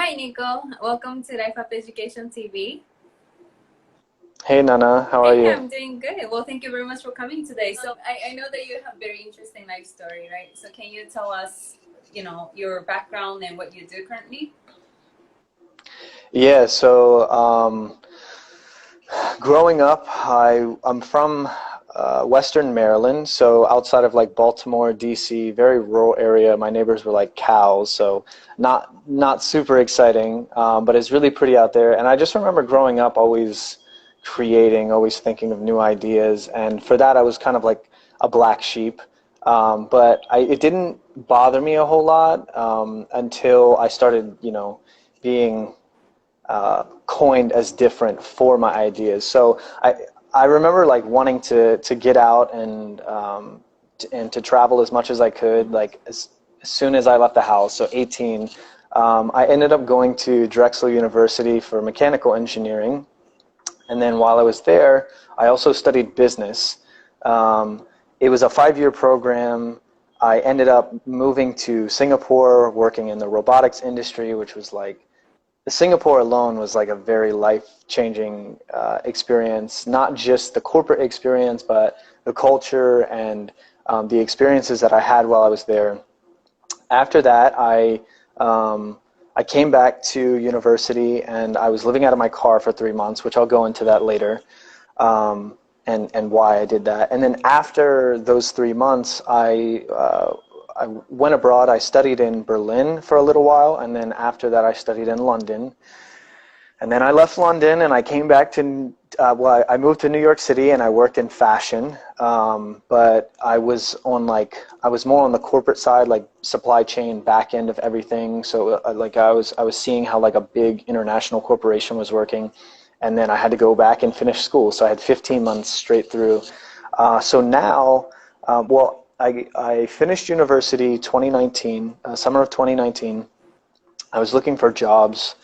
Hi, Nico. Welcome to Life Up Education TV. Hey Nana, how are Hey, you? I'm doing good. Well, thank you very much for coming today. So I know that you have a very interesting life story, right? So can you tell us, your background and what you do currently? Yeah, so growing up, I'm from Western Maryland, so outside of like Baltimore, DC, very rural area. My neighbors were like cows, so not super exciting, but it's really pretty out there. And I just remember growing up, always creating, always thinking of new ideas, and for that, I was kind of like a black sheep. But it didn't bother me a whole lot until I started, being coined as different for my ideas. So I remember like wanting to get out and to travel as much as I could, like as soon as I left the house. So 18, I ended up going to Drexel University for mechanical engineering, and then while I was there, I also studied business. It was a 5-year program. I ended up moving to Singapore, working in the robotics industry, which was like Singapore alone was like a very life-changing experience, not just the corporate experience, but the culture and the experiences that I had while I was there. After that, I came back to university and I was living out of my car for 3 months, which I'll go into that later, and why I did that. And then after those 3 months, I went abroad. I studied in Berlin for a little while, and then after that, I studied in London. And then I left London, and I came back to, I moved to New York City, and I worked in fashion. But I was I was more on the corporate side, like supply chain, back end of everything. So I was seeing how like a big international corporation was working, and then I had to go back and finish school. So I had 15 months straight through. So now, I finished university 2019, summer of 2019. I was looking for jobs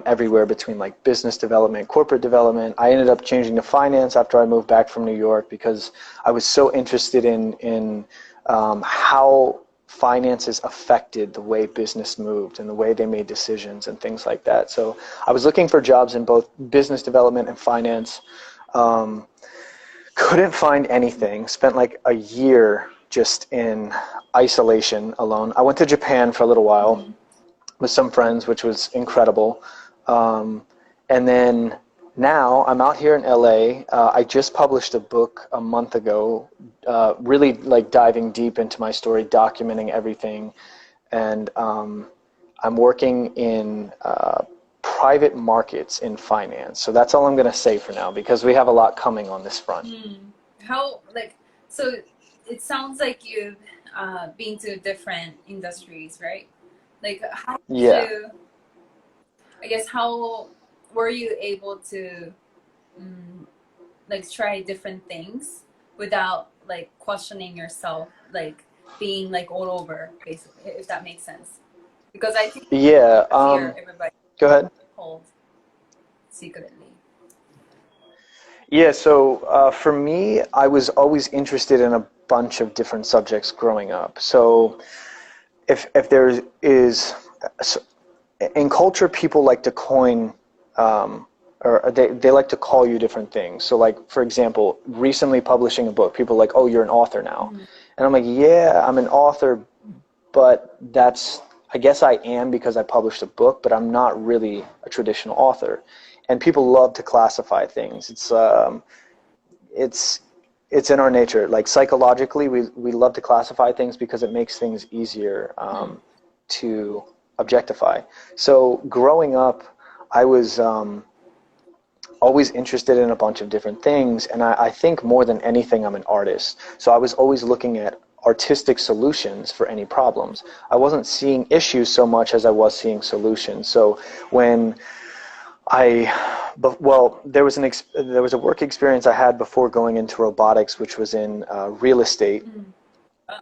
everywhere between like business development, corporate development. I ended up changing to finance after I moved back from New York because I was so interested in how finances affected the way business moved and the way they made decisions and things like that. So I was looking for jobs in both business development and finance. Couldn't find anything. Spent like a year just in isolation alone. I went to Japan for a little while with some friends, which was incredible. And then now I'm out here in LA. I just published a book a month ago, really like diving deep into my story, documenting everything. And I'm working in private markets in finance. So that's all I'm going to say for now because we have a lot coming on this front. How, so it sounds like you've been to different industries, right? Like, how did Yeah. you, I guess, how were you able to like try different things without like questioning yourself, like being like all over, basically, if that makes sense? Because I think Yeah. a fear everybody Go ahead. holds secretly. Yeah, so for me, I was always interested in a bunch of different subjects growing up. So if there is, so in culture, people like to coin, or they like to call you different things. So like, for example, recently publishing a book, people are like, oh, you're an author now. And I'm like, yeah, I'm an author, but I guess I am because I published a book, but I'm not really a traditional author. And people love to classify things. It's it's in our nature. Like psychologically, we love to classify things because it makes things easier to objectify. So growing up, I was always interested in a bunch of different things, and I think more than anything, I'm an artist. So I was always looking at artistic solutions for any problems. I wasn't seeing issues so much as I was seeing solutions. So when there was there was a work experience I had before going into robotics, which was in real estate,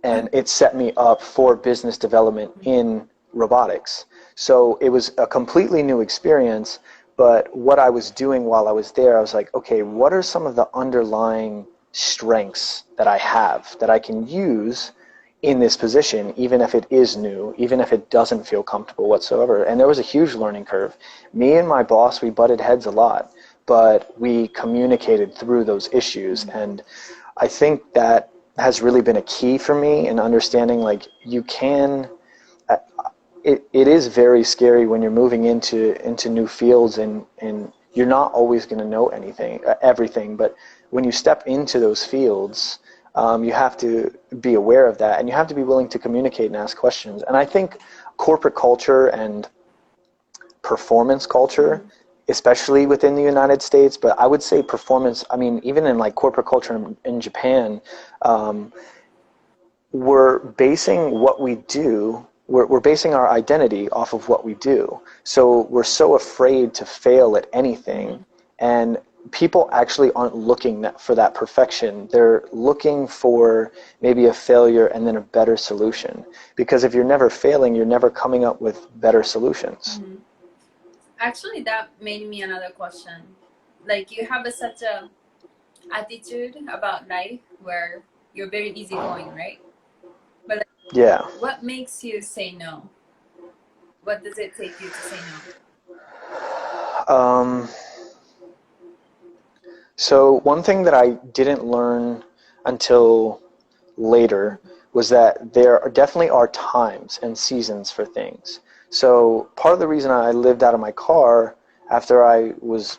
and it set me up for business development in robotics. So it was a completely new experience, but what I was doing while I was there, I was like, okay, what are some of the underlying strengths that I have that I can use in this position, even if it is new, even if it doesn't feel comfortable whatsoever. And there was a huge learning curve. Me and my boss, we butted heads a lot, but we communicated through those issues. And I think that has really been a key for me in understanding, like, you can, it is very scary when you're moving into new fields, and you're not always going to know everything, but when you step into those fields, you have to be aware of that, and you have to be willing to communicate and ask questions. And I think corporate culture and performance culture, especially within the United States, but I would say performance, I mean, even in like corporate culture in Japan, we're basing what we do, we're basing our identity off of what we do. So we're so afraid to fail at anything, and people actually aren't looking for that perfection. They're looking for maybe a failure and then a better solution. Because if you're never failing, you're never coming up with better solutions. Actually, that made me another question. Like, you have such a attitude about life where you're very easygoing, right? But like, Yeah. what makes you say no? What does it take you to say no? So one thing that I didn't learn until later was that there definitely are times and seasons for things. So part of the reason I lived out of my car after I was,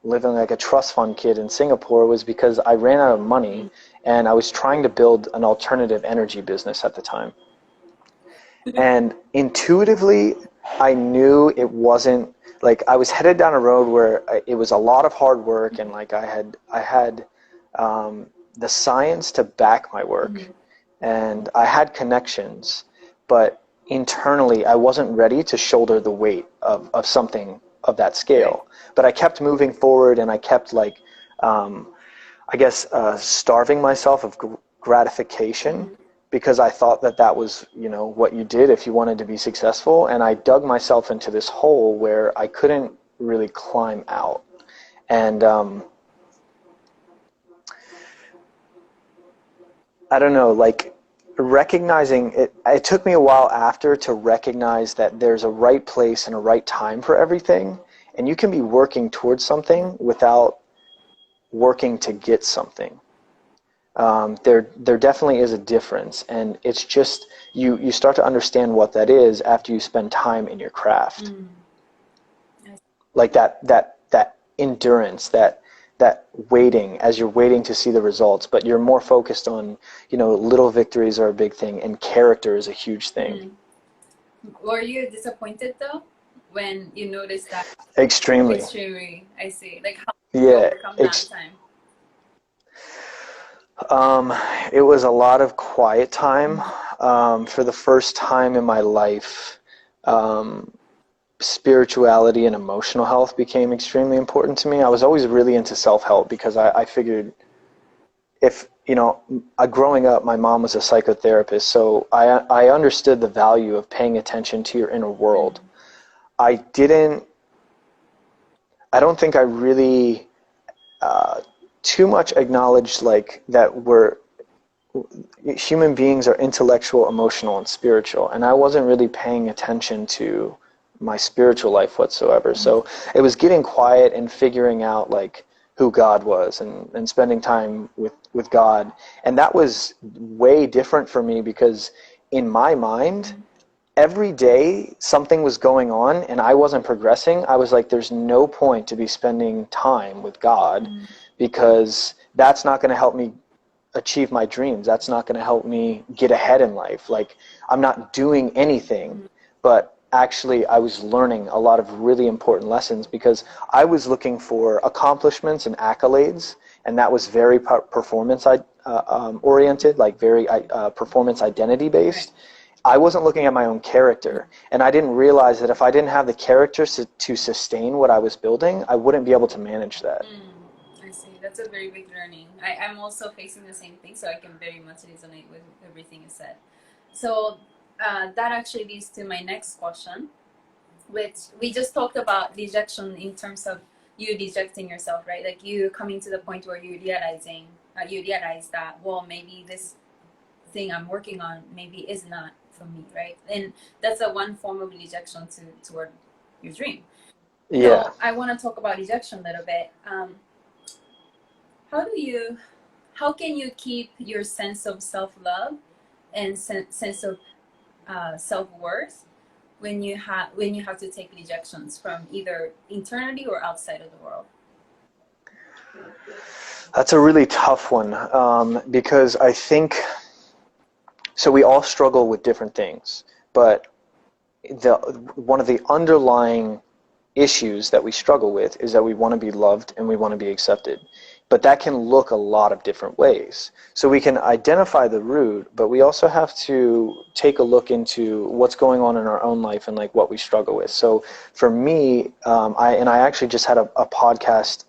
living like a trust fund kid in Singapore was because I ran out of money, and I was trying to build an alternative energy business at the time. And intuitively, I knew it wasn't, like, I was headed down a road where it was a lot of hard work, and like I had the science to back my work, and I had connections, but internally I wasn't ready to shoulder the weight of something of that scale. But I kept moving forward, and I kept like, starving myself of gratification, because I thought that was, what you did if you wanted to be successful. And I dug myself into this hole where I couldn't really climb out. And I don't know, like, recognizing it took me a while after to recognize that there's a right place and a right time for everything. And you can be working towards something without working to get something. There definitely is a difference, and it's just you start to understand what that is after you spend time in your craft. Like that endurance, that waiting, as you're waiting to see the results, but you're more focused on, little victories are a big thing, and character is a huge thing. Were you disappointed though when you noticed that? Extremely. I see. Like, how did you overcome that time? It was a lot of quiet time. For the first time in my life, spirituality and emotional health became extremely important to me. I was always really into self-help because I figured if, growing up, my mom was a psychotherapist, so I understood the value of paying attention to your inner world. I don't think I really too much acknowledged, like, that human beings are intellectual, emotional, and spiritual, and I wasn't really paying attention to my spiritual life whatsoever. So it was getting quiet and figuring out, like, who God was, and spending time with God. And that was way different for me, because in my mind, every day something was going on and I wasn't progressing. I was like, there's no point to be spending time with God, because that's not going to help me achieve my dreams. That's not going to help me get ahead in life. Like, I'm not doing anything. But actually, I was learning a lot of really important lessons, because I was looking for accomplishments and accolades, and that was very performance oriented, like very performance identity based. I wasn't looking at my own character, and I didn't realize that if I didn't have the character to sustain what I was building, I wouldn't be able to manage that. I see. That's a very big learning. I'm also facing the same thing, so I can very much resonate with everything you said. So that actually leads to my next question, which we just talked about rejection in terms of you rejecting yourself, right? Like, you coming to the point where you realize that, well, maybe this thing I'm working on maybe is not for me, right? And that's a one form of rejection toward your dream. Yeah. So I want to talk about rejection a little bit. How do you, how can you keep your sense of self-love and sense of self-worth when you have to take rejections from either internally or outside of the world? That's a really tough one, because I think, so we all struggle with different things, but one of the underlying issues that we struggle with is that we want to be loved and we want to be accepted. But that can look a lot of different ways. So we can identify the root, but we also have to take a look into what's going on in our own life and like what we struggle with. So for me, I actually just had a podcast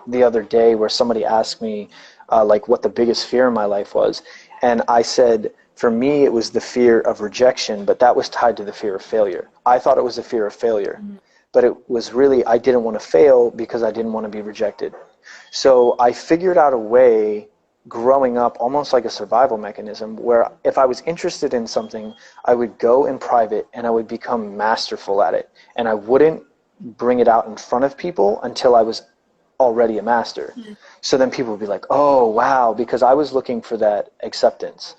the other day where somebody asked me like what the biggest fear in my life was. And I said, for me, it was the fear of rejection, but that was tied to the fear of failure. I thought it was the fear of failure. Mm-hmm. But it was really, I didn't want to fail because I didn't want to be rejected. So I figured out a way growing up, almost like a survival mechanism, where if I was interested in something, I would go in private and I would become masterful at it. And I wouldn't bring it out in front of people until I was already a master. Mm-hmm. So then people would be like, oh, wow, because I was looking for that acceptance.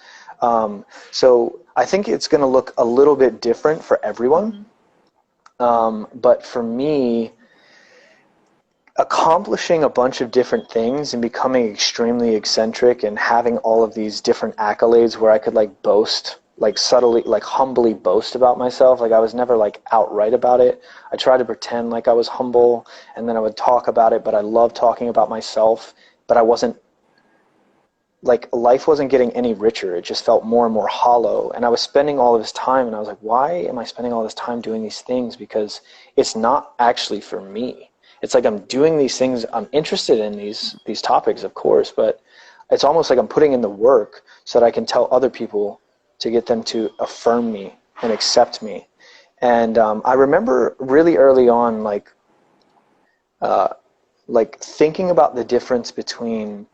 So I think it's going to look a little bit different for everyone. Mm-hmm. But for me, accomplishing a bunch of different things and becoming extremely eccentric and having all of these different accolades where I could like boast, like subtly, like humbly boast about myself. Like I was never like outright about it. I tried to pretend like I was humble and then I would talk about it, but I loved talking about myself, but I wasn't, like life wasn't getting any richer. It just felt more and more hollow. And I was spending all of this time and I was like, why am I spending all this time doing these things? Because it's not actually for me. It's like I'm doing these things, I'm interested in these topics, of course, but it's almost like I'm putting in the work so that I can tell other people to get them to affirm me and accept me. And I remember really early on, like thinking about the difference between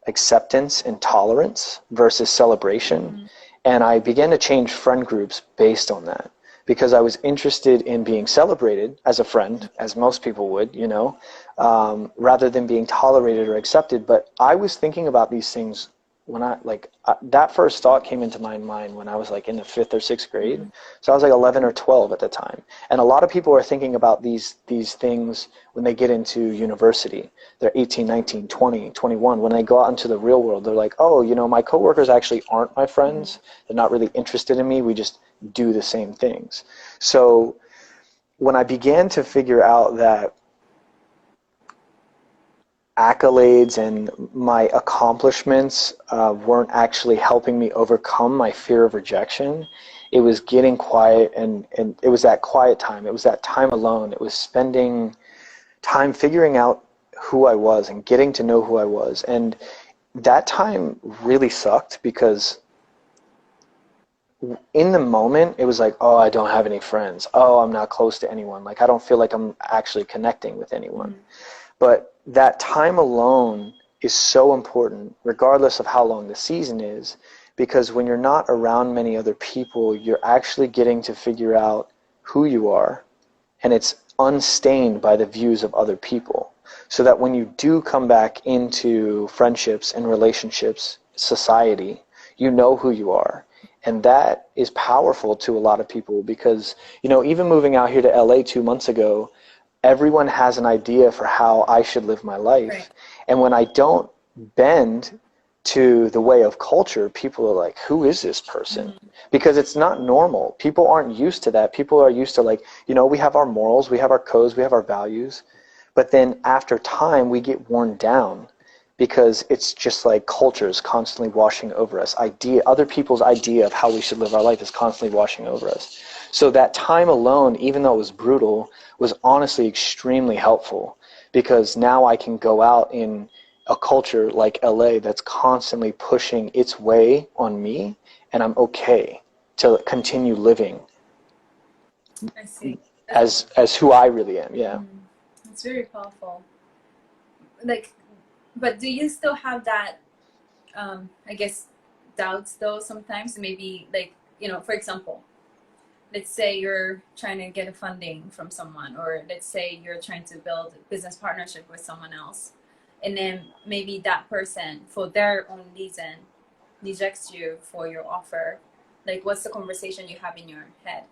acceptance and tolerance versus celebration. Mm-hmm. And I began to change friend groups based on that because I was interested in being celebrated as a friend, as most people would, you know, rather than being tolerated or accepted. But I was thinking about these things when that first thought came into my mind when I was like in the 5th or 6th grade. Mm-hmm. So I was like 11 or 12 at the time. And a lot of people are thinking about these things when they get into university. They're 18, 19, 20, 21. When they go out into the real world, they're like, oh, you know, my coworkers actually aren't my friends. They're not really interested in me. We just do the same things. So when I began to figure out that accolades and my accomplishments weren't actually helping me overcome my fear of rejection, it was getting quiet, and it was that quiet time. It was that time alone. It was spending time figuring out who I was and getting to know who I was. And that time really sucked because in the moment, it was like, oh, I don't have any friends. Oh, I'm not close to anyone. Like, I don't feel like I'm actually connecting with anyone. Mm-hmm. But that time alone is so important, regardless of how long the season is, because when you're not around many other people, you're actually getting to figure out who you are, and it's unstained by the views of other people. So that when you do come back into friendships and relationships, society, you know who you are. And that is powerful to a lot of people because, you know, even moving out here to LA 2 months ago, everyone has an idea for how I should live my life. Right. And when I don't bend to the way of culture, people are like, who is this person? Mm-hmm. Because it's not normal. People aren't used to that. People are used to, like, you know, we have our morals, we have our codes, we have our values. But then after time, we get worn down because it's just like culture is constantly washing over us. Other people's idea of how we should live our life is constantly washing over us. So that time alone, even though it was brutal, was honestly extremely helpful because now I can go out in a culture like LA that's constantly pushing its way on me, and I'm okay to continue living I see. as who I really am. Yeah. It's very powerful. Like, but do you still have that, I guess, doubts though sometimes? Maybe like, you know, for example, let's say you're trying to get a funding from someone, or let's say you're trying to build a business partnership with someone else, and then maybe that person for their own reason rejects you for your offer. Like, what's the conversation you have in your head?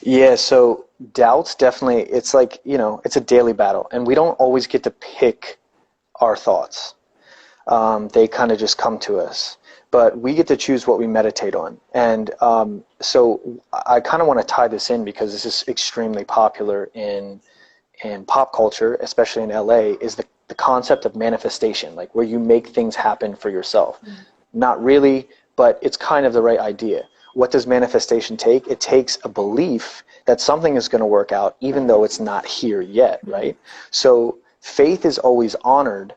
Yeah, so doubts definitely, it's like, you know, it's a daily battle, and we don't always get to pick our thoughts. They kind of just come to us, but we get to choose what we meditate on. And so I kind of want to tie this in because this is extremely popular in pop culture, especially in LA, is the concept of manifestation, like where you make things happen for yourself. Not really, but it's kind of the right idea. What does manifestation take? It takes a belief that something is going to work out even though it's not here yet, right? So faith is always honored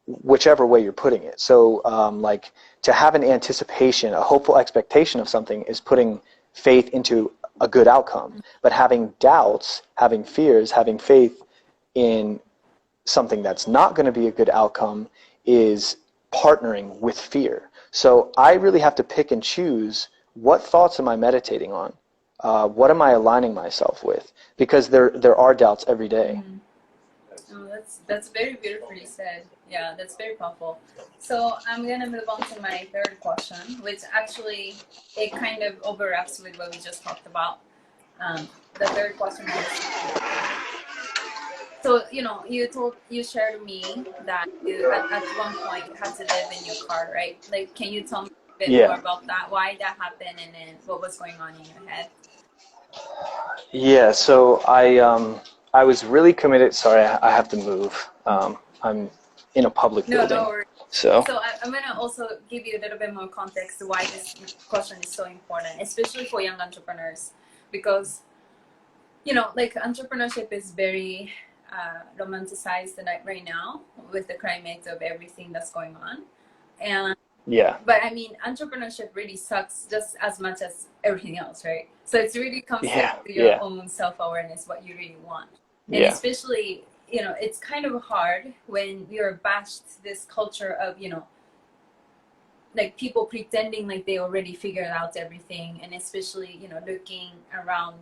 whichever way you're putting it. So like to have an anticipation, a hopeful expectation of something is putting faith into a good outcome. But having doubts, having fears, having faith in something that's not going to be a good outcome is partnering with fear. So I really have to pick and choose, what thoughts am I meditating on? What am I aligning myself with? Because there are doubts every day. Oh, that's very beautifully said. Yeah, that's very powerful. So I'm gonna move on to my third question, which actually it kind of overlaps with what we just talked about. The third question is, so you know, you shared me that you at one point had to live in your car, right? Like, can you tell me a bit more about that? Why that happened, and then what was going on in your head? Yeah, so I was really committed. Sorry, I have to move. I'm in a public building. No worries. So I'm going to also give you a little bit more context to why this question is so important, especially for young entrepreneurs, because, you know, like entrepreneurship is very romanticized right now with the climate of everything that's going on. And yeah, but I mean, entrepreneurship really sucks just as much as everything else, right? So it really comes down to your own self-awareness, what you really want. And especially, you know, it's kind of hard when you're bashed this culture of, you know, like people pretending like they already figured out everything, and especially, you know, looking around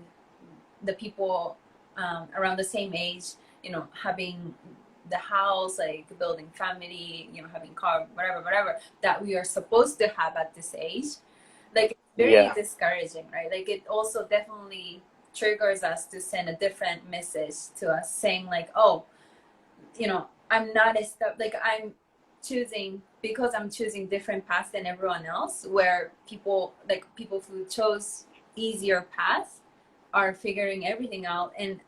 the people around the same age, you know, having the house, like building family, you know, having car, whatever that we are supposed to have at this age. Like, it's very discouraging, right? Like, it also definitely triggers us to send a different message to us, saying like, oh, you know, I'm not a step, like I'm choosing, because I'm choosing different paths than everyone else, where people who chose easier paths are figuring everything out, and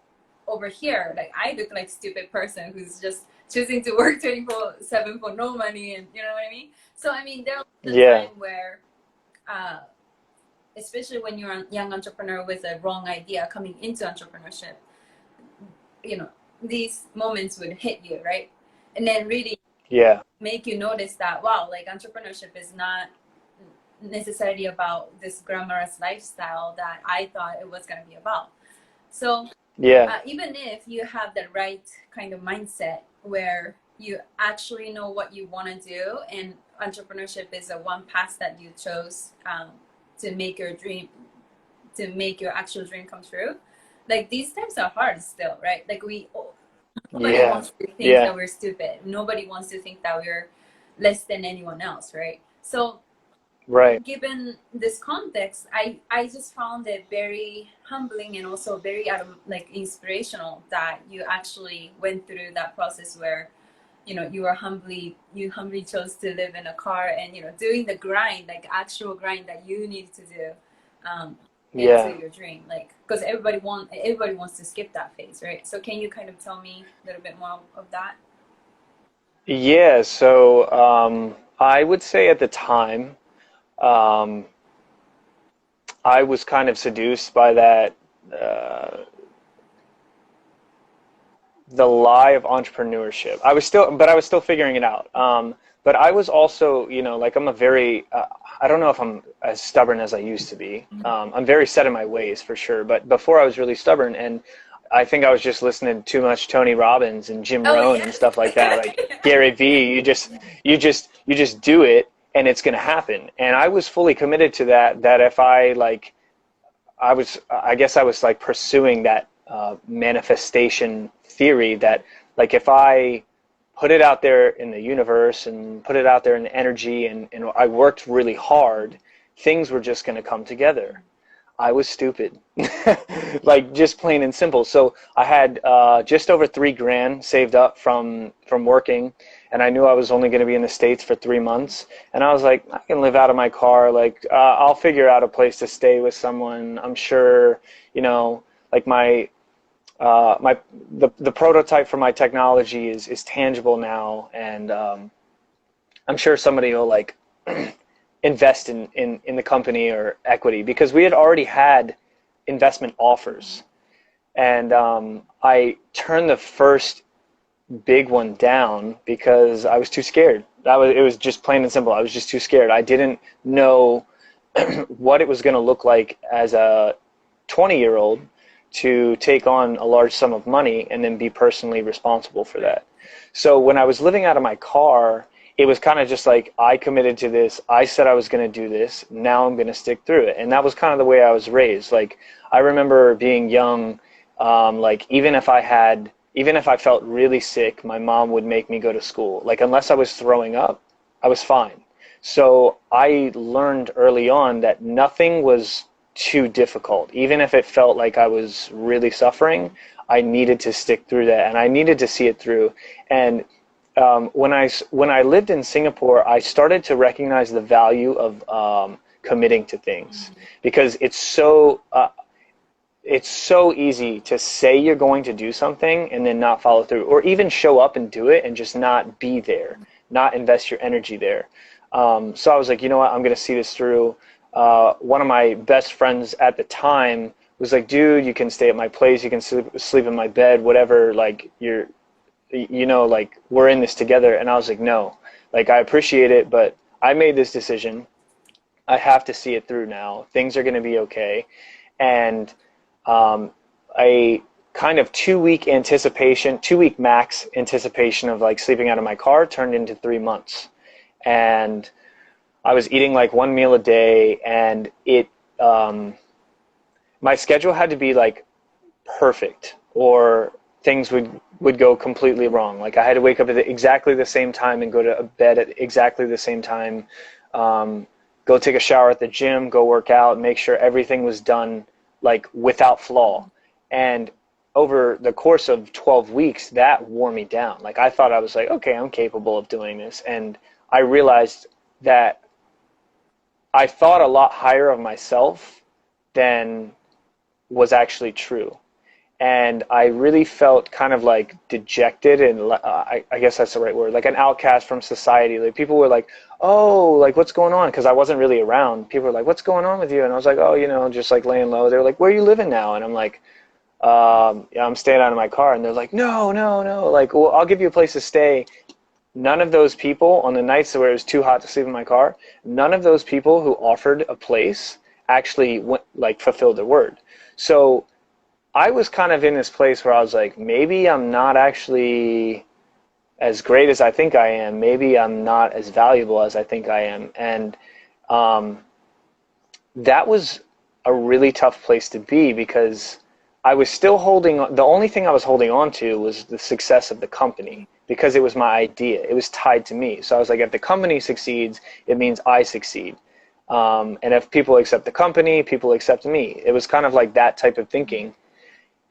over here, like, I look like stupid person who's just choosing to work 24/7 for no money, and you know what I mean? So I mean, there was a time where especially when you're a young entrepreneur with a wrong idea coming into entrepreneurship, you know, these moments would hit you, right? And then really make you notice that, wow, like entrepreneurship is not necessarily about this glamorous lifestyle that I thought it was going to be about. So even if you have the right kind of mindset where you actually know what you want to do, and entrepreneurship is a one path that you chose to make your dream, to make your actual dream come true, like these times are hard still, right? Like nobody wants to think that we're stupid. Nobody wants to think that we're less than anyone else, right? So given this context, I just found it very humbling and also very like inspirational that you actually went through that process where, you know, you humbly chose to live in a car, and, you know, doing the grind, like actual grind that you need to do into your dream, like, because everybody wants to skip that phase, right? So can you kind of tell me a little bit more of that? Yeah, so I would say at the time, I was kind of seduced by that, the lie of entrepreneurship. I was still figuring it out. But I was also, you know, like I'm a very, I don't know if I'm as stubborn as I used to be. I'm very set in my ways for sure. But before I was really stubborn, and I think I was just listening to too much Tony Robbins and Jim Rohn and stuff like that. Like Gary Vee, you just do it, and it's going to happen. And I was fully committed to that if I like, I guess I was like pursuing that manifestation theory that like if I put it out there in the universe and put it out there in the energy and I worked really hard, things were just going to come together. I was stupid, like just plain and simple. So I had just over $3,000 saved up from working, and I knew I was only going to be in the States for 3 months. And I was like, I can live out of my car. Like I'll figure out a place to stay with someone. I'm sure, you know, like the prototype for my technology is tangible now, and I'm sure somebody will like invest in the company or equity, because we had already had investment offers. And I turned the first big one down because I was too scared. It was just plain and simple. I was just too scared. I didn't know what it was going to look like as a 20-year-old to take on a large sum of money and then be personally responsible for that. So when I was living out of my car, it was kind of just like, I committed to this. I said I was going to do this. Now I'm going to stick through it. And that was kind of the way I was raised. Like, I remember being young, like even if I felt really sick, my mom would make me go to school. Like, unless I was throwing up, I was fine. So I learned early on that nothing was too difficult. Even if it felt like I was really suffering, I needed to stick through that, and I needed to see it through. And when I lived in Singapore, I started to recognize the value of committing to things, because it's so easy to say you're going to do something and then not follow through, or even show up and do it and just not be there, not invest your energy there. So I was like, you know what, I'm going to see this through. One of my best friends at the time was like, dude, you can stay at my place, you can sleep in my bed, whatever, like like we're in this together. And I was like, no, like I appreciate it, but I made this decision. I have to see it through now. Things are going to be okay. And a kind of 2-week anticipation, 2-week max anticipation of like sleeping out of my car turned into 3 months. And I was eating like 1 meal a day, and my schedule had to be like perfect, or things would go completely wrong. Like I had to wake up at exactly the same time and go to bed at exactly the same time, go take a shower at the gym, go work out, make sure everything was done like without flaw. And over the course of 12 weeks, that wore me down. Like I thought I was like, okay, I'm capable of doing this. And I realized that I thought a lot higher of myself than was actually true. And I really felt kind of like dejected, and I guess that's the right word, like an outcast from society. Like people were like, oh, like what's going on? Because I wasn't really around. People were like, what's going on with you? And I was like, oh, you know, just like laying low. They were like, where are you living now? And I'm like, yeah, I'm staying out of my car. And they're like, no, like, well, I'll give you a place to stay. None of those people, on the nights where it was too hot to sleep in my car, none of those people who offered a place actually fulfilled their word. So I was kind of in this place where I was like, maybe I'm not actually as great as I think I am. Maybe I'm not as valuable as I think I am. And that was a really tough place to be, because I was still holding on. The only thing I was holding on to was the success of the company, because it was my idea. It was tied to me. So I was like, if the company succeeds, it means I succeed. And if people accept the company, people accept me. It was kind of like that type of thinking.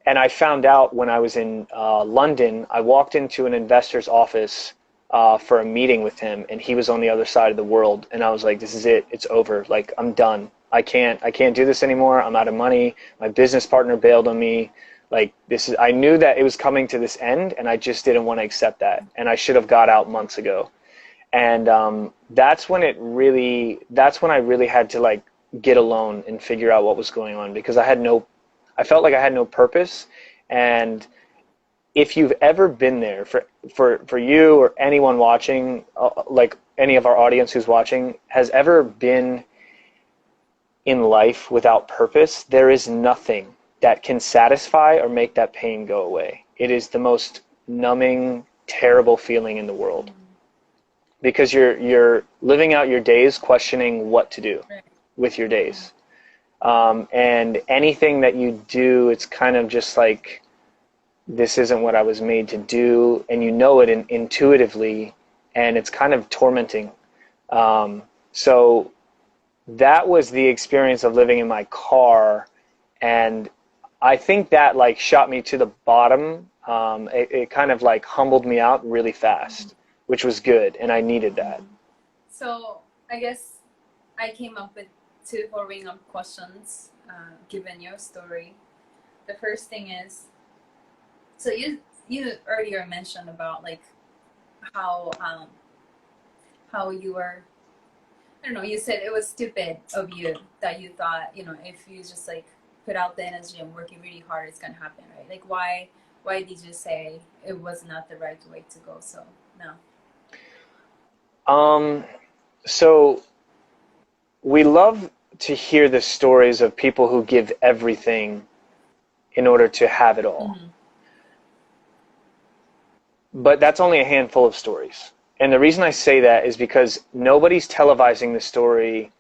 And I found out when I was in London, I walked into an investor's office for a meeting with him, and he was on the other side of the world. And I was like, this is it. It's over. Like, I'm done. I can't do this anymore. I'm out of money. My business partner bailed on me. Like, I knew that it was coming to this end, and I just didn't want to accept that. And I should have got out months ago. And that's when I really had to like get alone and figure out what was going on, because I felt like I had no purpose. And if you've ever been there, for you or anyone watching, like any of our audience who's watching, has ever been in life without purpose, there is nothing that can satisfy or make that pain go away. It is the most numbing, terrible feeling in the world. because you're living out your days questioning what to do Right. with your days. And anything that you do, it's kind of just like, this isn't what I was made to do, and you know it intuitively, and it's kind of tormenting. So that was the experience of living in my car, and I think that like shot me to the bottom. It kind of like humbled me out really fast, which was good, and I needed that. So I guess I came up with two following up questions, given your story. The first thing is, so you earlier mentioned about like how you were, I don't know, you said it was stupid of you that you thought, you know, if you just like put out the energy and working really hard, it's gonna happen, right? Like why did you say it was not the right way to go? So no. So we love to hear the stories of people who give everything in order to have it all. Mm-hmm. But that's only a handful of stories. And the reason I say that is because nobody's televising the story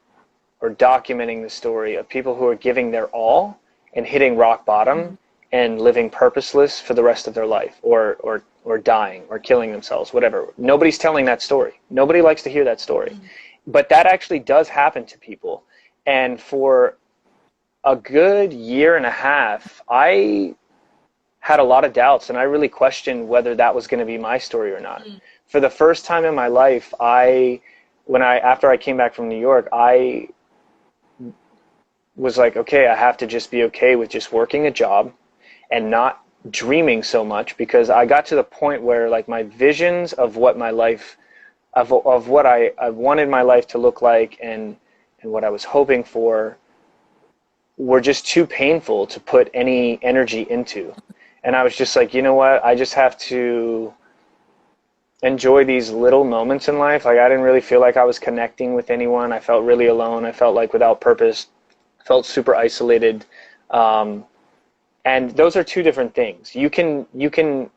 or documenting the story of people who are giving their all and hitting rock bottom, Mm-hmm. and living purposeless for the rest of their life, or dying or killing themselves, whatever. Nobody's telling that story. Nobody likes to hear that story. Mm-hmm. But that actually does happen to people. And for a good year and a half, I had a lot of doubts, and I really questioned whether that was going to be my story or not. Mm-hmm. For the first time in my life, after I came back from New York, I was like, okay, I have to just be okay with just working a job and not dreaming so much, because I got to the point where like my visions of what my life, of what I wanted my life to look like, and what I was hoping for, were just too painful to put any energy into. And I was just like, you know what? I just have to enjoy these little moments in life. Like I didn't really feel like I was connecting with anyone. I felt really alone. I felt like without purpose. I felt super isolated. And those are two different things. You can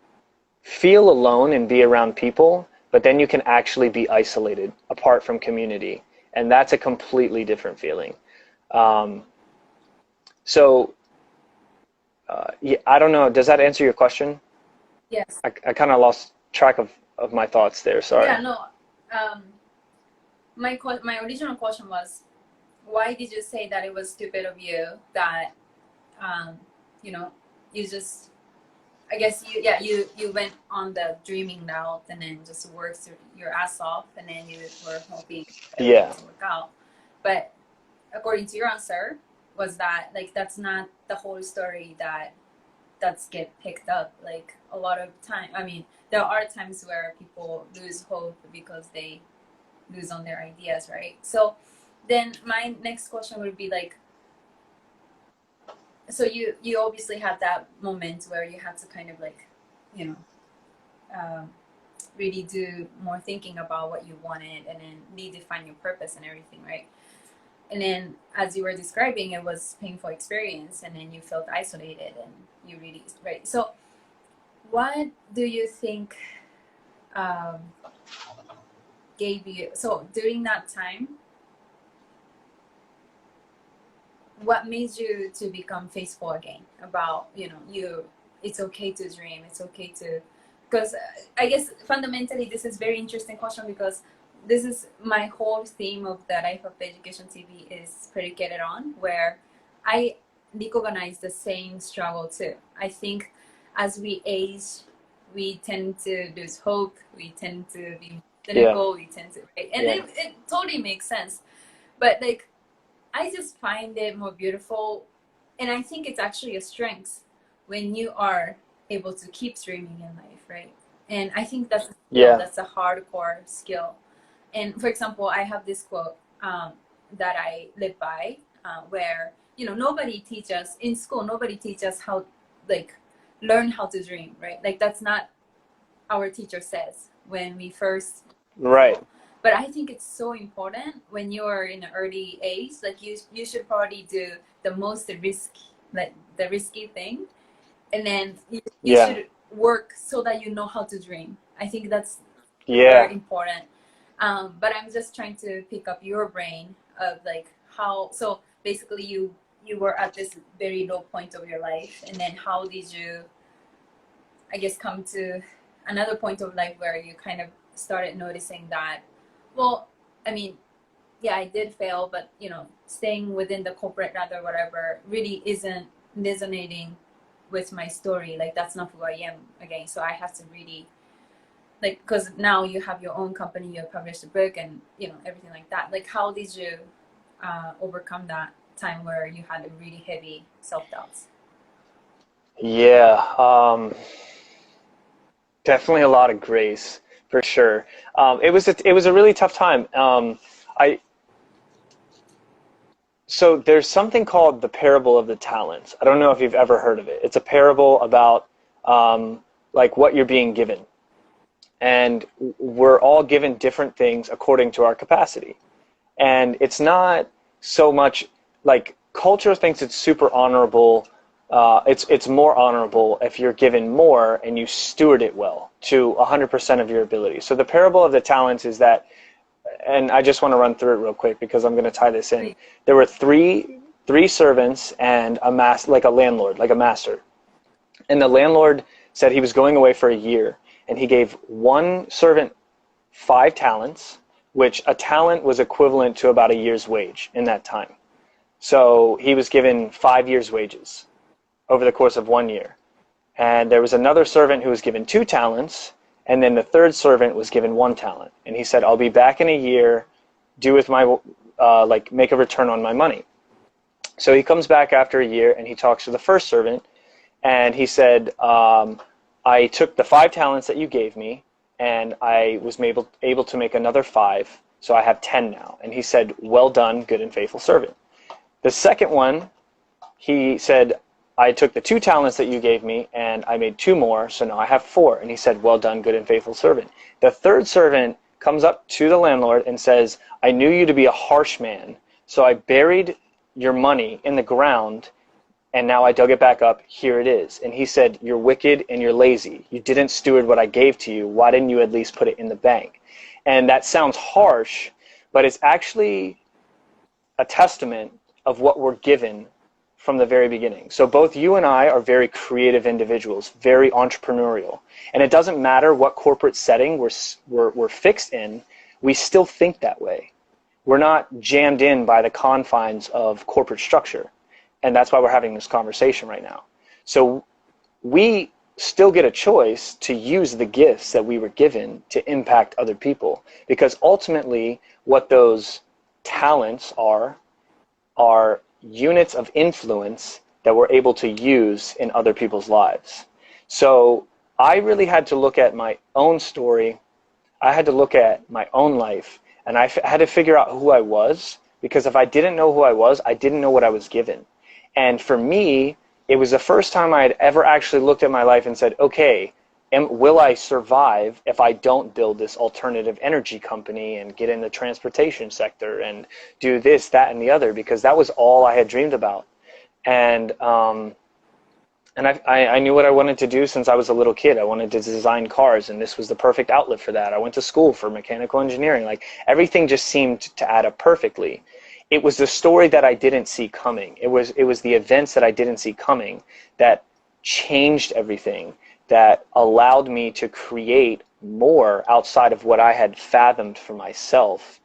feel alone and be around people, but then you can actually be isolated, apart from community, and that's a completely different feeling. So yeah, I don't know. Does that answer your question? Yes. I kind of lost track of my thoughts there. Sorry. Yeah, no. Um, my original question was, why did you say that it was stupid of you that, you know, you just, I guess you went on the dreaming route and then just worked your ass off, and then you were hoping that it Yeah. would work out. But according to your answer, was that like that's not the whole story that's get picked up. Like a lot of time, I mean, there are times where people lose hope because they lose on their ideas, right? So then my next question would be like, so you obviously had that moment where you had to kind of like, you know, really do more thinking about what you wanted and then redefine your purpose and everything, right? And then as you were describing, it was painful experience, and then you felt isolated, and you really, right? So what do you think um, gave you, so during that time, what made you to become faithful again about, you know, it's okay to dream, it's okay to, because I guess fundamentally this is very interesting question, because this is my whole theme of the Life Up Education TV is predicated on, where I recognize the same struggle too. I think as we age, we tend to lose hope, we tend to be cynical, we tend to, right? And Yeah. it totally makes sense. But like, I just find it more beautiful, and I think it's actually a strength when you are able to keep dreaming in life, right? And I think that's a skill, Yeah. that's a hardcore skill. And for example, I have this quote that I live by, where, you know, nobody teaches in school, nobody teaches how, like, learn how to dream, right? Like that's not our teacher says when we first Right. school. But I think it's so important when you're in an early age, like you should probably do the most risky, like the risky thing, and then you Yeah. should work so that you know how to dream. I think that's Yeah. very important. But I'm just trying to pick up your brain of like how, so basically you were at this very low point of your life, and then how did you, I guess, come to another point of life where you kind of started noticing that, well, I mean, yeah, I did fail, but you know, staying within the corporate ladder, whatever, really isn't resonating with my story. Like that's not who I am again. So I have to really, like, because now you have your own company, you published a book, and you know everything like that. Like, how did you overcome that time where you had a really heavy self doubts? Yeah, definitely a lot of grace for sure. It was a really tough time. I So there's something called the parable of the talents. I don't know if you've ever heard of it. It's a parable about like what you're being given, and we're all given different things according to our capacity. And it's not so much like culture thinks it's super honorable. It's more honorable if you're given more and you steward it well to 100% of your ability. So the parable of the talents is that, and I just want to run through it real quick because I'm going to tie this in. There were three servants and like a landlord, like a master. And the landlord said he was going away for a year, and he gave one servant 5 talents, which a talent was equivalent to about a year's wage in that time. So he was given 5 years' wages over the course of 1 year. And there was another servant who was given 2 talents, and then the third servant was given 1 talent. And he said, I'll be back in a year, do with my, like, make a return on my money. So he comes back after a year, and he talks to the first servant, and he said, I took the 5 talents that you gave me, and I was able to make another 5, so I have 10 now. And he said, well done, good and faithful servant. The second one, he said, I took the 2 talents that you gave me, and I made 2 more, so now I have 4. And he said, well done, good and faithful servant. The third servant comes up to the landlord and says, I knew you to be a harsh man, so I buried your money in the ground, and now I dug it back up. Here it is. And he said, you're wicked and you're lazy. You didn't steward what I gave to you. Why didn't you at least put it in the bank? And that sounds harsh, but it's actually a testament of what we're given from the very beginning. So both you and I are very creative individuals, very entrepreneurial. And it doesn't matter what corporate setting we're fixed in, we still think that way. We're not jammed in by the confines of corporate structure. And that's why we're having this conversation right now. So we still get a choice to use the gifts that we were given to impact other people. Because ultimately, what those talents are units of influence that we're able to use in other people's lives. So I really had to look at my own story. I had to look at my own life, and I had to figure out who I was, because if I didn't know who I was, I didn't know what I was given. And for me, it was the first time I had ever actually looked at my life and said, okay, will I survive if I don't build this alternative energy company and get in the transportation sector and do this, that, and the other? Because that was all I had dreamed about. And I knew what I wanted to do since I was a little kid. I wanted to design cars, and this was the perfect outlet for that. I went to school for mechanical engineering. Like, everything just seemed to add up perfectly. It was the story that I didn't see coming. It was the events that I didn't see coming that changed everything, that allowed me to create more outside of what I had fathomed for myself.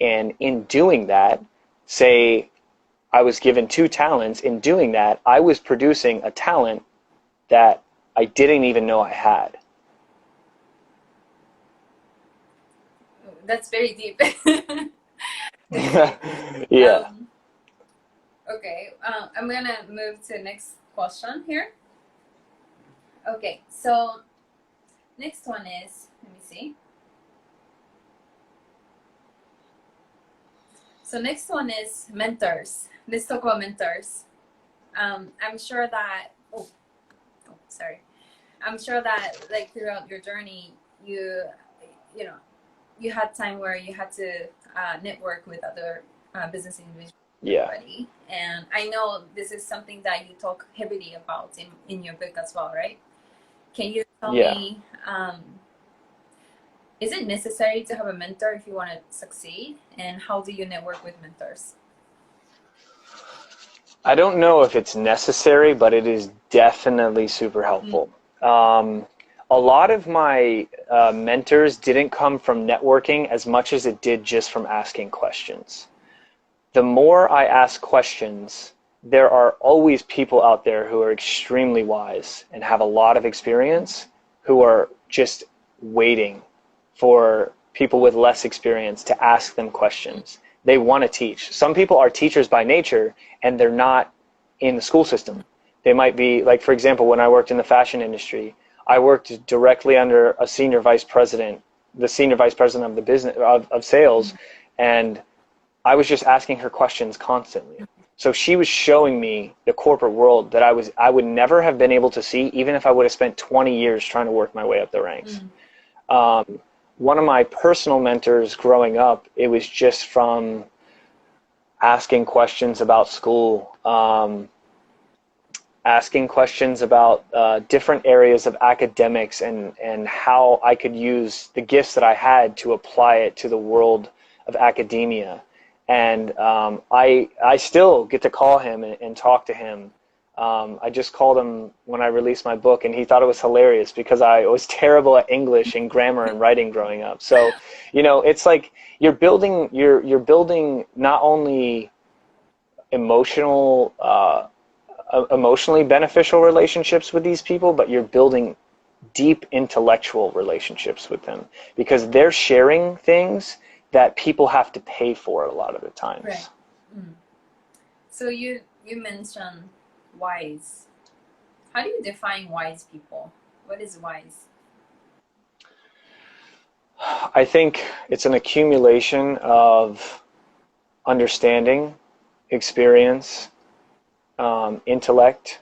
And in doing that, say I was given 2 talents. In doing that, I was producing a talent that I didn't even know I had. That's very deep. That's very deep. Yeah. Okay, I'm gonna move to the next question here. Okay, so next one is, let me see. So next one is mentors. Let's talk about mentors. I'm sure that, sorry. I'm sure that like throughout your journey, you know, you had time where you had to network with other business individuals. Yeah. Everybody. And I know this is something that you talk heavily about in your book as well, right? Can you tell Yeah. me is it necessary to have a mentor if you want to succeed? And how do you network with mentors? I don't know if it's necessary, but it is definitely super helpful. A lot of my mentors didn't come from networking as much as it did just from asking questions. The more I ask questions, there are always people out there who are extremely wise and have a lot of experience who are just waiting for people with less experience to ask them questions. They want to teach. Some people are teachers by nature and they're not in the school system. They might be, like, for example, when I worked in the fashion industry, I worked directly under a senior vice president, the senior vice president of the business of sales, and I was just asking her questions constantly. So she was showing me the corporate world that I would never have been able to see even if I would have spent 20 years trying to work my way up the ranks. One of my personal mentors growing up, it was just from asking questions about school, asking questions about different areas of academics and how I could use the gifts that I had to apply it to the world of academia. And I still get to call him and talk to him. I just called him when I released my book, and he thought it was hilarious because I was terrible at English and grammar and writing growing up. So, you know, it's like you're building not only emotionally beneficial relationships with these people, but you're building deep intellectual relationships with them because they're sharing things that people have to pay for a lot of the times. Right. So you mentioned wise. How do you define wise people? What is wise? I think it's an accumulation of understanding, experience, intellect,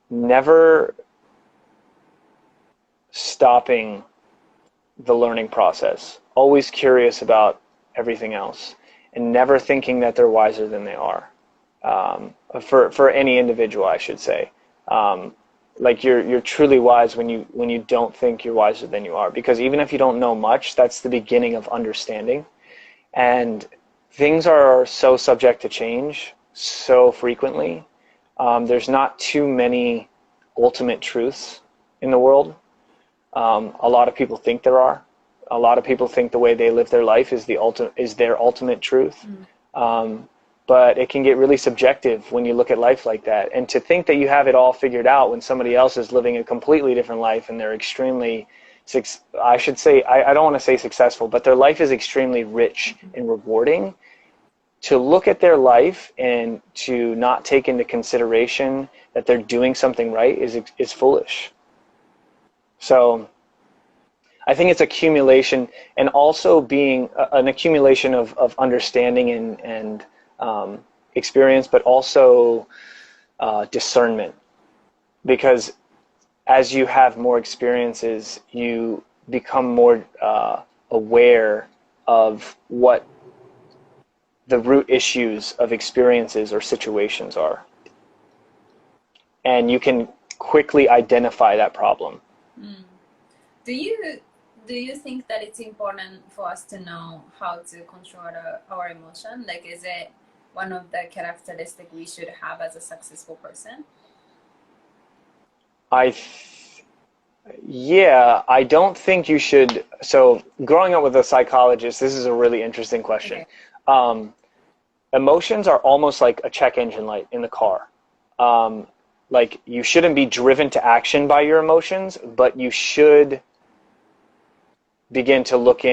never stopping the learning process, always curious about everything else, and never thinking that they're wiser than they are. For any individual, I should say, like you're truly wise when you don't think you're wiser than you are, because even if you don't know much, that's the beginning of understanding. And things are so subject to change so frequently. There's not too many ultimate truths in the world. A lot of people think there are. A lot of people think the way they live their life is their ultimate truth. But it can get really subjective when you look at life like that. And to think that you have it all figured out when somebody else is living a completely different life and they're extremely, I should say, I don't want to say successful, but their life is extremely rich and rewarding. To look at their life and to not take into consideration that they're doing something right is foolish. So I think it's accumulation, and also being an accumulation of understanding and experience, but also discernment. Because as you have more experiences, you become more aware of what the root issues of experiences or situations are. And you can quickly identify that problem. Do you think that it's important for us to know how to control our emotion? Like, is it one of the characteristics we should have as a successful person? Yeah, I don't think you should. So growing up with a psychologist, this is a really interesting question. Okay. Emotions are almost like a check engine light in the car. Like, you shouldn't be driven to action by your emotions, but you should begin to look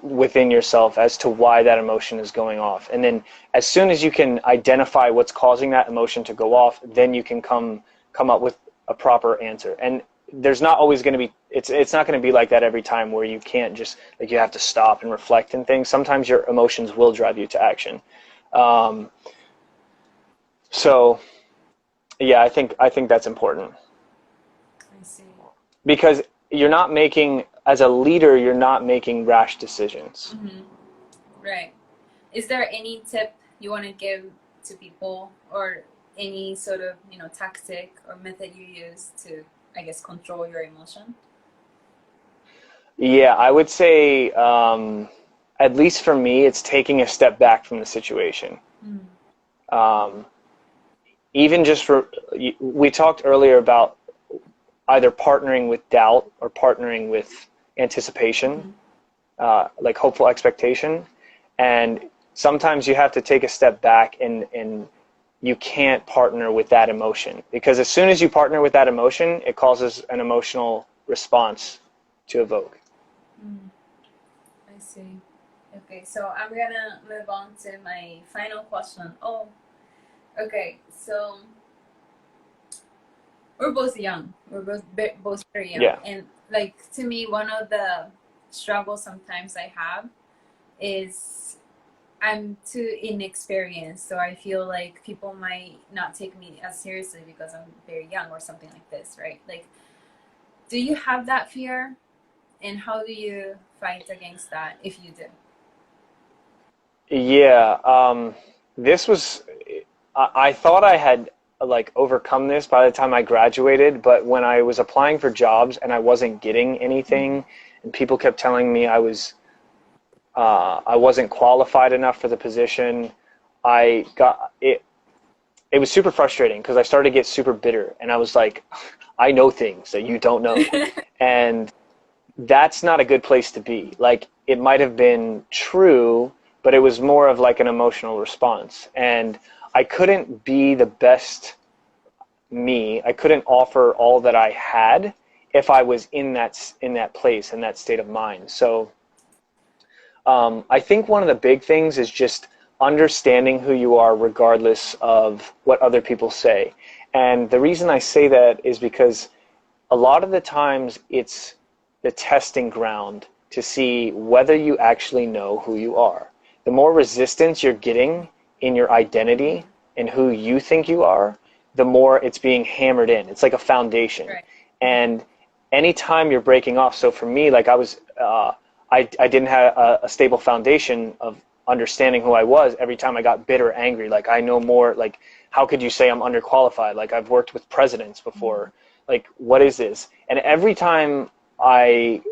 within yourself as to why that emotion is going off. And then as soon as you can identify what's causing that emotion to go off, then you can come up with a proper answer. And there's not always going to be, it's not going to be like that every time where you can't just, like, you have to stop and reflect and things. Sometimes your emotions will drive you to action. So yeah, I think that's important. I see. Because as a leader, you're not making rash decisions. Right. Is there any tip you want to give to people, or any sort of, tactic or method you use to, I guess, control your emotion? Yeah, I would say, at least for me, it's taking a step back from the situation. Mm. Um, even just for, we talked earlier about either partnering with doubt or partnering with anticipation, Mm-hmm. like hopeful expectation. And sometimes you have to take a step back, and you can't partner with that emotion, because as soon as you partner with that emotion, it causes an emotional response to evoke. Mm. I see. Okay, so I'm gonna move on to my final question. Oh, okay. So we're both young. We're both very young, Yeah. and like to me, one of the struggles sometimes I have is I'm too inexperienced, so I feel like people might not take me as seriously because I'm very young or something like this, right? Like, do you have that fear, and how do you fight against that if you do? Yeah, this was, I thought I had like overcome this by the time I graduated, but when I was applying for jobs and I wasn't getting anything, and people kept telling me I wasn't qualified enough for the position, I got it. It was super frustrating because I started to get super bitter, and I was like, I know things that you don't know, and that's not a good place to be. Like, it might have been true, but it was more of like an emotional response. And I couldn't be the best me. I couldn't offer all that I had if I was in that place, in that state of mind. So I think one of the big things is just understanding who you are regardless of what other people say. And the reason I say that is because a lot of the times it's the testing ground to see whether you actually know who you are. The more resistance you're getting in your identity and who you think you are, the more it's being hammered in. It's like a foundation. Right. And anytime you're breaking off, so for me, like I didn't have a stable foundation of understanding who I was. Every time I got bitter, angry, like I know more, like how could you say I'm underqualified? Like I've worked with presidents before. Like, what is this? And every time I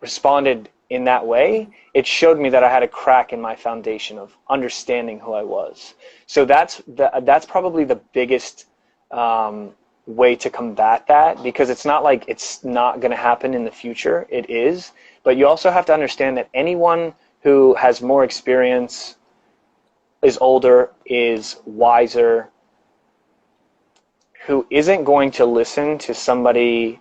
responded in that way, it showed me that I had a crack in my foundation of understanding who I was. So that's probably the biggest way to combat that, because it's not like it's not going to happen in the future. It is. But you also have to understand that anyone who has more experience, is older, is wiser, who isn't going to listen to somebody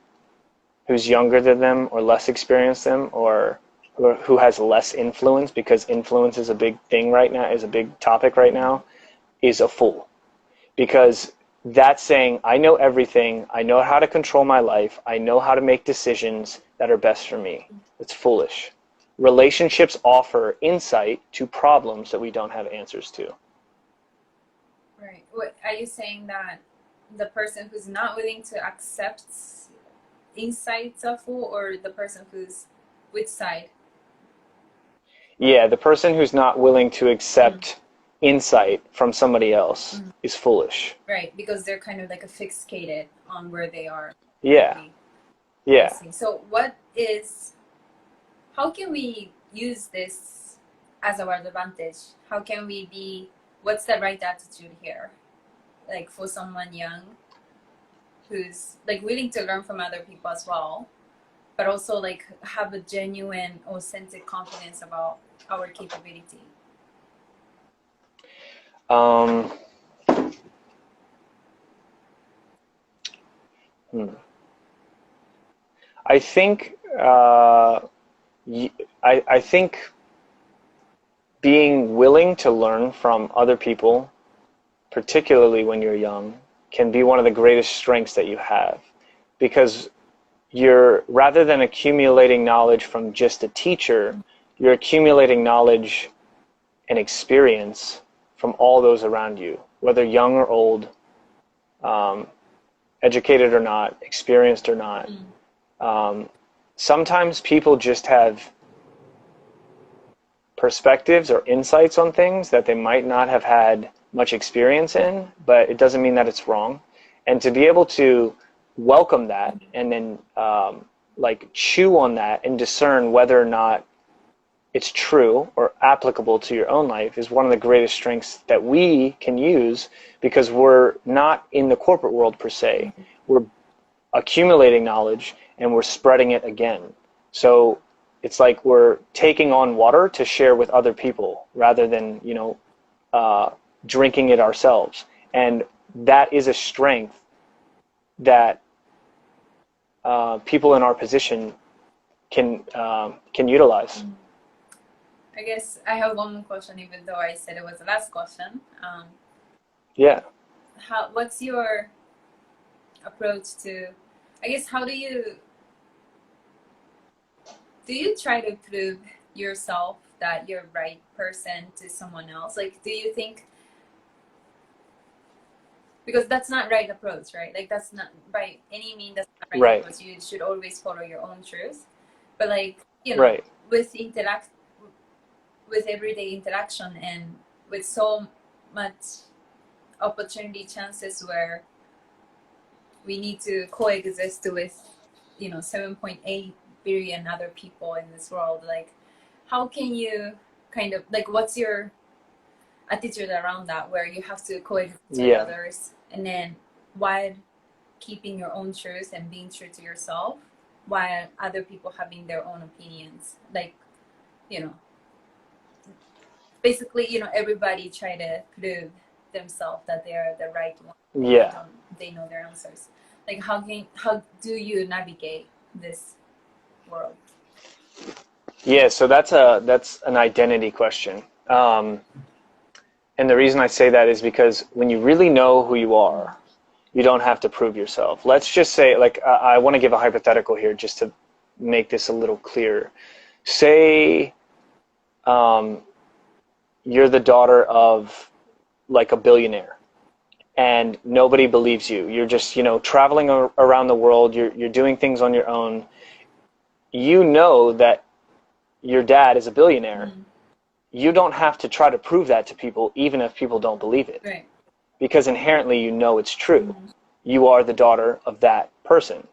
who's younger than them or less experienced than them, or who has less influence, because influence is a big thing right now, is a big topic right now, is a fool. Because that's saying, I know everything, I know how to control my life, I know how to make decisions that are best for me. It's foolish. Relationships offer insight to problems that we don't have answers to. Right. What are you saying, that the person who's not willing to accept insights are fool, or the person who's which side? Yeah, the person who's not willing to accept insight from somebody else is foolish. Right, because they're kind of like a fixated on where they are Yeah, already. I yeah. see. So how can we use this as our advantage? How can we what's the right attitude here? Like for someone young who's like willing to learn from other people as well, but also like have a genuine, authentic confidence about our capability. Um, hmm. I think I think being willing to learn from other people, particularly when you're young, can be one of the greatest strengths that you have, because you're, rather than accumulating knowledge from just a teacher, you're accumulating knowledge and experience from all those around you, whether young or old, um, educated or not, experienced or not. Sometimes people just have perspectives or insights on things that they might not have had much experience in, but it doesn't mean that it's wrong. And to be able to welcome that, and then like chew on that and discern whether or not it's true or applicable to your own life is one of the greatest strengths that we can use, because we're not in the corporate world per se. We're accumulating knowledge and we're spreading it again. So it's like we're taking on water to share with other people rather than, drinking it ourselves. And that is a strength that people in our position can utilize. I guess I have one more question, even though I said it was the last question. Yeah. What's your approach to, I guess, how do you try to prove yourself that you're the right person to someone else? Like, do you think, because that's not right approach, right? Like, that's not by any means, that's not right approach. You should always follow your own truth. But like, with everyday interaction and with so much opportunity chances where we need to coexist with 7.8 billion other people in this world, like how can you kind of, like, what's your attitude around that, where you have to coexist with others, and then while keeping your own truth and being true to yourself, while other people having their own opinions, like, basically, everybody try to prove themselves that they're the right one. They know their answers. Like, how do you navigate this world? Yeah, so that's an identity question. And the reason I say that is because when you really know who you are, you don't have to prove yourself. Let's just say, like, I want to give a hypothetical here just to make this a little clearer. Say you're the daughter of like a billionaire and nobody believes you. You're just, traveling around the world. You're doing things on your own. You know that your dad is a billionaire. You don't have to try to prove that to people, even if people don't believe it. Right. Because inherently you know it's true. You are the daughter of that person.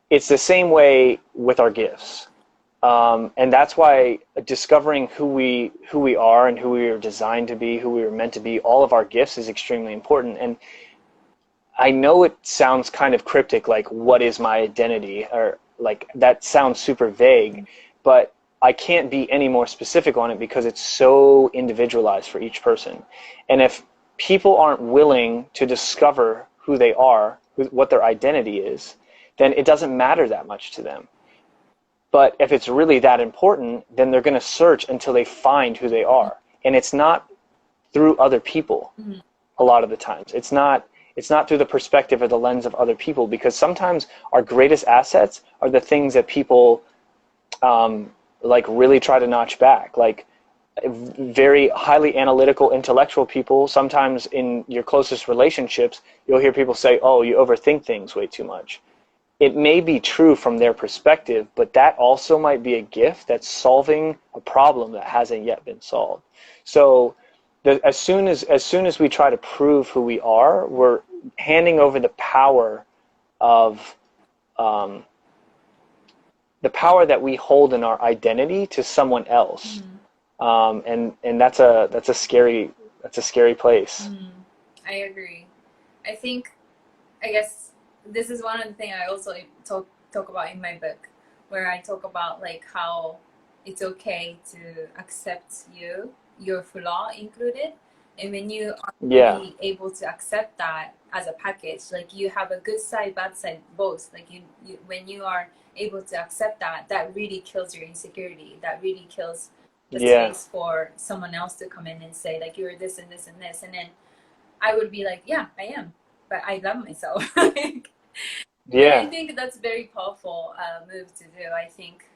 It's the same way with our gifts. And that's why discovering who we are and who we are designed to be, who we are meant to be, all of our gifts is extremely important. And I know it sounds kind of cryptic, like, what is my identity? Or like, that sounds super vague, but I can't be any more specific on it because it's so individualized for each person. And if people aren't willing to discover who they are, what their identity is, then it doesn't matter that much to them. But if it's really that important, then they're going to search until they find who they are. And it's not through other people a lot of the times. It's not through the perspective or the lens of other people, because sometimes our greatest assets are the things that people like really try to notch back. Like, very highly analytical, intellectual people, sometimes in your closest relationships, you'll hear people say, oh, you overthink things way too much. It may be true from their perspective, but that also might be a gift that's solving a problem that hasn't yet been solved. So as soon as we try to prove who we are, we're handing over the power of the power that we hold in our identity to someone else. And that's a scary place. I agree. I guess this is one of the things I also talk about in my book, where I talk about like how it's okay to accept your flaw included, and when you are really able to accept that as a package, like you have a good side, bad side, both. Like you when you are able to accept that, that really kills your insecurity. That really kills the space for someone else to come in and say like, you're this and this and this, and then I would be like, yeah, I am, but I love myself. And I think that's very powerful move to do. I think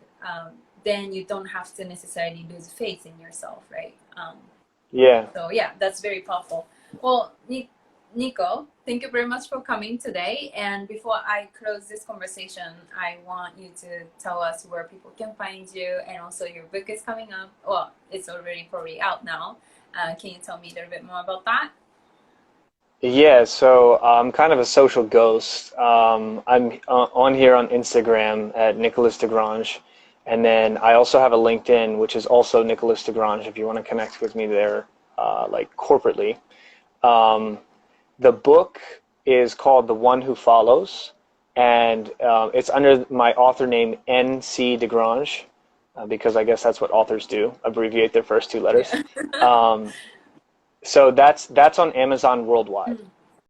then you don't have to necessarily lose faith in yourself, right? So yeah, that's very powerful. Well, Nico, thank you very much for coming today. And before I close this conversation, I want you to tell us where people can find you, and also your book is coming up. Well, it's already probably out now. Can you tell me a little bit more about that? Yeah, so I'm kind of a social ghost. I'm on here on Instagram at Nicholas DeGrange, and then I also have a LinkedIn, which is also Nicholas DeGrange. If you want to connect with me there, like corporately. Um, the book is called The One Who Follows, and it's under my author name N.C. DeGrange, because I guess that's what authors do, abbreviate their first two letters. Yeah. Um, so that's on Amazon worldwide.